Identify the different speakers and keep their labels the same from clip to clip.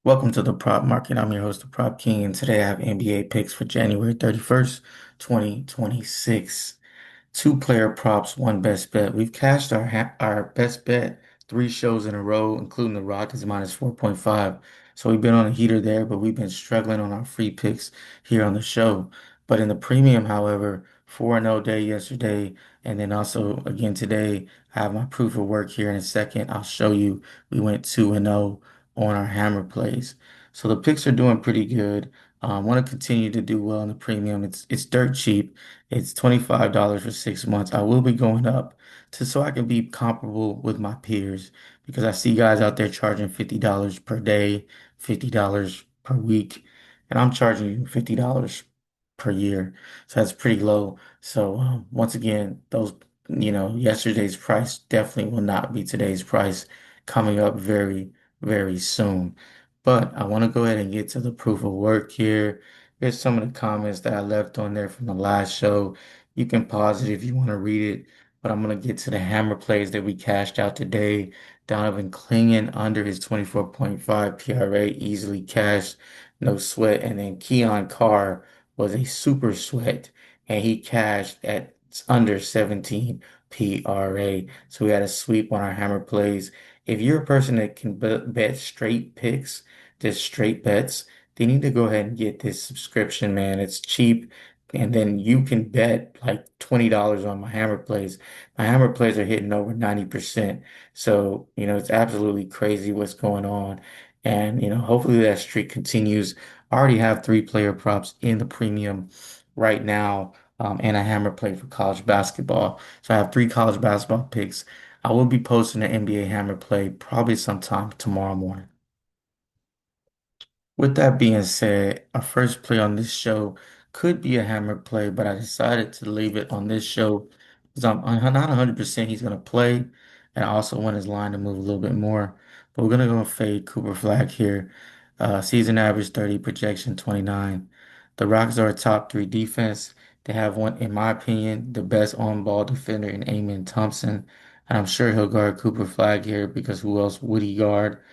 Speaker 1: Welcome to the Prop Market. I'm your host, the Prop King, and today I have NBA picks for January 31st, 2026. Two player props, one best bet. We've cashed our best bet three shows in a row, including the Rockets minus 4.5. So we've been on a heater there, but we've been struggling on our free picks here on the show. But in the premium, however, 4-0 day yesterday, and then also again today, I have my proof of work here in a second. I'll show you we went 2-0 on our hammer plays. So the picks are doing pretty good. Want to continue to do well in the premium. It's dirt cheap. It's $25 for 6 months. I will be going up to so I can be comparable with my peers because I see guys out there charging $50 per day, $50 per week, and I'm charging you $50 per year. So that's pretty low. So once again, yesterday's price definitely will not be today's price coming up very soon. But I want to go ahead and get to the proof of work here. Here's some of the comments that I left on there from the last show. You can pause it if you want to read it, but I'm going to get to the hammer plays that we cashed out today. Donovan Clingan under his 24.5 PRA, easily cashed, no sweat. And then Keon Carr was a super sweat, and he cashed at under 17 PRA. So we had a sweep on our hammer plays. If you're a person that can bet straight picks, just straight bets, they need to go ahead and get this subscription, man. It's cheap. And then you can bet like $20 on my hammer plays. My hammer plays are hitting over 90%. So, it's absolutely crazy what's going on. And, hopefully that streak continues. I already have three player props in the premium right now, and a hammer play for college basketball. So I have three college basketball picks. I will be posting an NBA hammer play probably sometime tomorrow morning. With that being said, our first play on this show could be a hammer play, but I decided to leave it on this show because I'm not 100% he's going to play, and I also want his line to move a little bit more. But we're going to go fade Cooper Flagg here. Season average 30, projection 29. The Rockets are a top three defense. They have one, in my opinion, the best on-ball defender in Amen Thompson, and I'm sure he'll guard Cooper Flagg here because who else would he guard?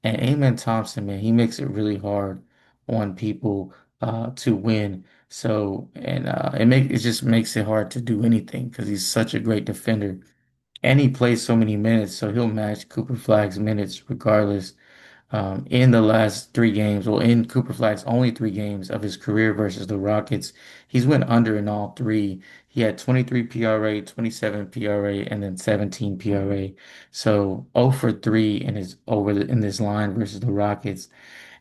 Speaker 1: And Amen Thompson, man, he makes it really hard on people to win. So, and it just makes it hard to do anything because he's such a great defender. And he plays so many minutes, so he'll match Cooper Flagg's minutes regardless. In the last three games, well, in Cooper Flagg's only three games of his career versus the Rockets, he's went under in all three. He had 23 PRA, 27 PRA, and then 17 PRA. So 0 for 3 in this line versus the Rockets.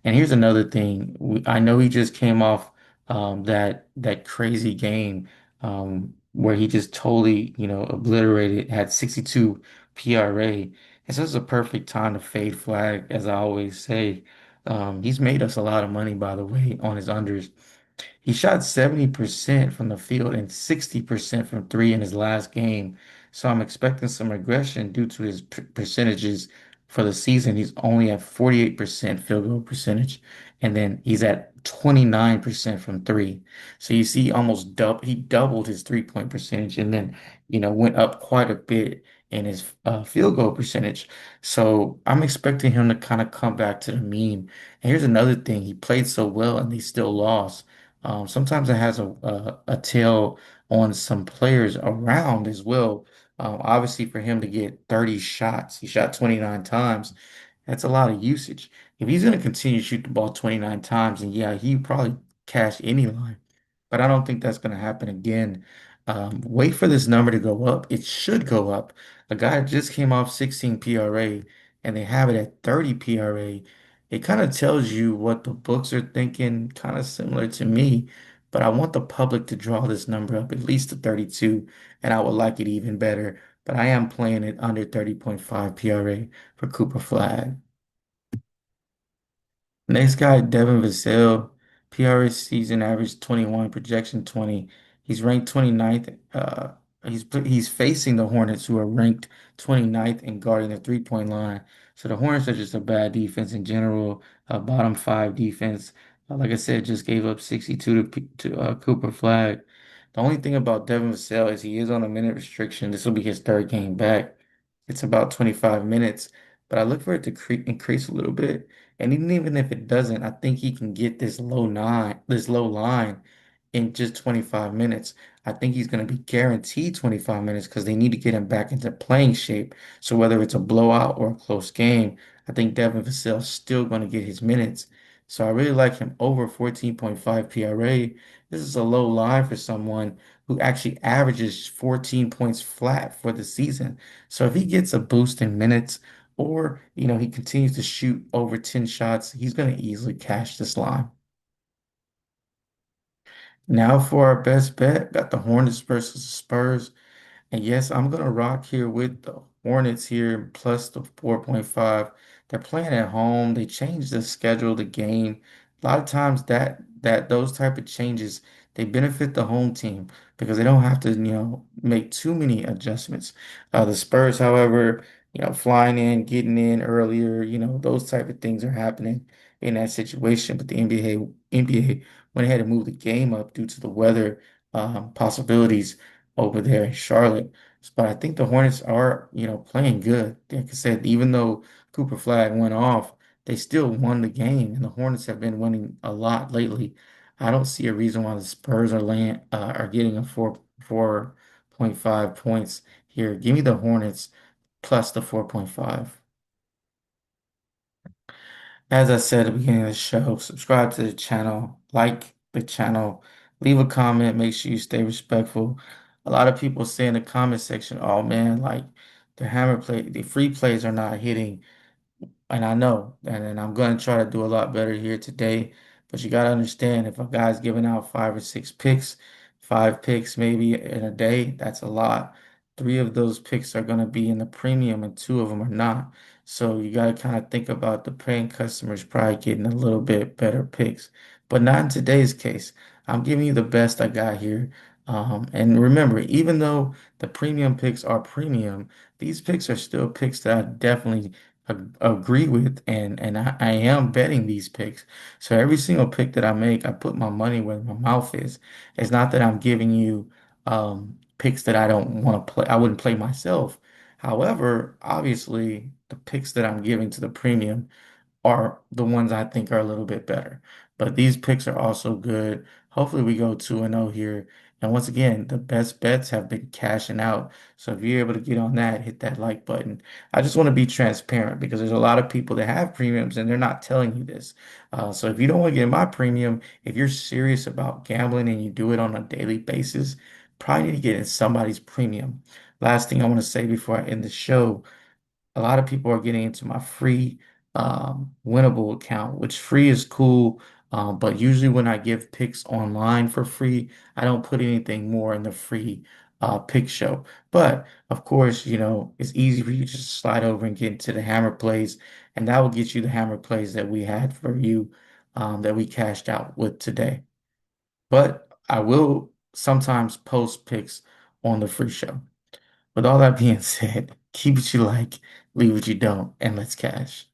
Speaker 1: And here's another thing. I know he just came off that crazy game where he just totally, obliterated, had 62 PRA. And so it's a perfect time to fade Flag, as I always say. He's made us a lot of money, by the way, on his unders. He shot 70% from the field and 60% from three in his last game. So I'm expecting some regression due to his percentages for the season. He's only at 48% field goal percentage, and then he's at 29% from three. So you see he doubled his 3-point percentage and then, went up quite a bit in his field goal percentage. So I'm expecting him to kind of come back to the mean. And here's another thing. He played so well and they still lost. Sometimes it has a tail on some players around as well. Obviously, for him to get 30 shots, he shot 29 times. That's a lot of usage. If he's going to continue to shoot the ball 29 times, then yeah, he probably cash any line. But I don't think that's going to happen again. Wait for this number to go up. It should go up. A guy just came off 16 PRA and they have it at 30 PRA. It kind of tells you what the books are thinking, kind of similar to me. But I want the public to draw this number up at least to 32, and I would like it even better. But I am playing it under 30.5 PRA for Cooper Flag. Next guy, Devin Vassell, PRS season average 21, projection 20. He's ranked 29th. He's facing the Hornets, who are ranked 29th and guarding the three-point line. So the Hornets are just a bad defense in general, bottom five defense. Like I said, just gave up 62 to Cooper Flag. The only thing about Devin Vassell is he is on a minute restriction. This will be his third game back. It's about 25 minutes. but I look for it to increase a little bit. And even if it doesn't, I think he can get this low line in just 25 minutes. I think he's going to be guaranteed 25 minutes because they need to get him back into playing shape. So whether it's a blowout or a close game, I think Devin Vassell's still going to get his minutes. So I really like him over 14.5 PRA. This is a low line for someone who actually averages 14 points flat for the season. So if he gets a boost in minutes or, he continues to shoot over 10 shots, he's going to easily cash this line. Now for our best bet, got the Hornets versus the Spurs. And yes, I'm gonna rock here with the Hornets here plus the 4.5. They're playing at home. They changed the schedule of the game. A lot of times that those type of changes they benefit the home team because they don't have to, make too many adjustments. The Spurs, however, flying in, getting in earlier, those type of things are happening in that situation. But the NBA went ahead and moved the game up due to the weather possibilities over there in Charlotte. But I think the Hornets are, playing good. Like I said, even though Cooper Flagg went off, they still won the game, and the Hornets have been winning a lot lately. I don't see a reason why the Spurs are getting a 4.5 points here. Give me the Hornets plus the 4.5. As I said at the beginning of the show, subscribe to the channel, like the channel, leave a comment, make sure you stay respectful. A lot of people say in the comment section, oh man, like the free plays are not hitting. And I know, and I'm going to try to do a lot better here today. But you got to understand if a guy's giving out 5 or 6 picks, 5 picks maybe in a day, that's a lot. 3 of those picks are going to be in the premium and 2 of them are not. So you got to kind of think about the paying customers probably getting a little bit better picks. But not in today's case. I'm giving you the best I got here. And remember, even though the premium picks are premium, these picks are still picks that I definitely agree with, and I am betting these picks. So every single pick that I make, I put my money where my mouth is. It's not that I'm giving you picks that I don't want to play. I wouldn't play myself. However, obviously, the picks that I'm giving to the premium are the ones I think are a little bit better. But these picks are also good. Hopefully we go 2-0 here. And once again, the best bets have been cashing out. So if you're able to get on that, hit that like button. I just want to be transparent because there's a lot of people that have premiums and they're not telling you this. So if you don't want to get my premium, if you're serious about gambling and you do it on a daily basis, probably need to get in somebody's premium. Last thing I want to say before I end the show, a lot of people are getting into my free winnable account, which free is cool. But usually when I give picks online for free, I don't put anything more in the free pick show. But of course, it's easy for you to just slide over and get into the hammer plays, and that will get you the hammer plays that we had for you that we cashed out with today. But I will sometimes post picks on the free show. With all that being said, keep what you like, leave what you don't, and let's cash.